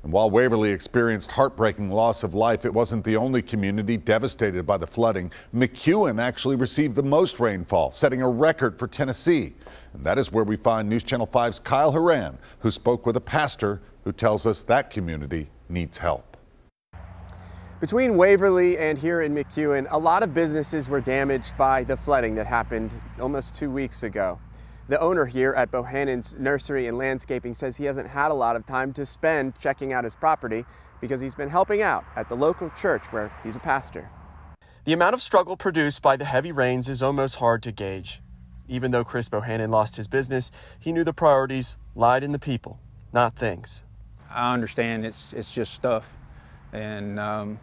And while Waverly experienced heartbreaking loss of life, it wasn't the only community devastated by the flooding. McEwen actually received the most rainfall, setting a record for Tennessee. And that is where we find News Channel 5's Kyle Horan, who spoke with a pastor who tells us that community needs help. Between Waverly and here in McEwen, a lot of businesses were damaged by the flooding that happened almost 2 weeks ago. The owner here at Bohannon's Nursery and Landscaping says he hasn't had a lot of time to spend checking out his property because he's been helping out at the local church where he's a pastor. The amount of struggle produced by the heavy rains is almost hard to gauge. Even though Chris Bohannon lost his business, he knew the priorities lied in the people, not things. I understand it's just stuff, and I'm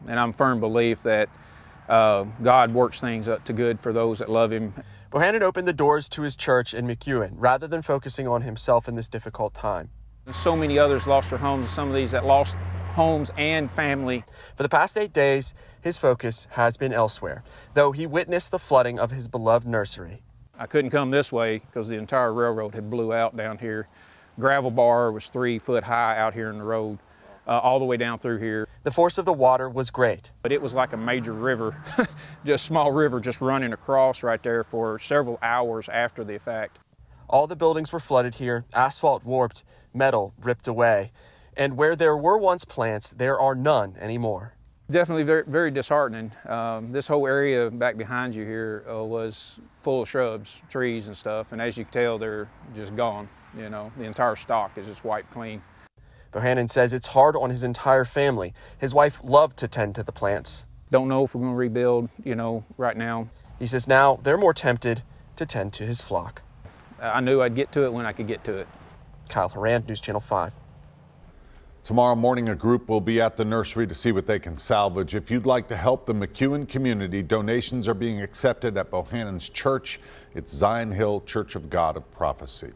a firm belief that God works things up to good for those that love Him. Bohannon opened the doors to his church in McEwen rather than focusing on himself in this difficult time. So many others lost their homes, and some of these that lost homes and family. For the past 8 days, his focus has been elsewhere, though he witnessed the flooding of his beloved nursery. I couldn't come this way because the entire railroad had blew out down here. Gravel bar was 3 foot high out here in the road, all the way down through here. The force of the water was great. But it was like a major river, just a small river just running across right there for several hours after the fact. All the buildings were flooded here, asphalt warped, metal ripped away. And where there were once plants, there are none anymore. Definitely very, very disheartening. This whole area back behind you here was full of shrubs, trees and stuff. And as you can tell, they're just gone. You know, the entire stock is just wiped clean. Bohannon says it's hard on his entire family. His wife loved to tend to the plants. Don't know if we're going to rebuild, right now. He says now they're more tempted to tend to his flock. I knew I'd get to it when I could get to it. Kyle Horan, News Channel 5. Tomorrow morning, a group will be at the nursery to see what they can salvage. If you'd like to help the McEwen community, donations are being accepted at Bohannon's church. It's Zion Hill Church of God of Prophecy.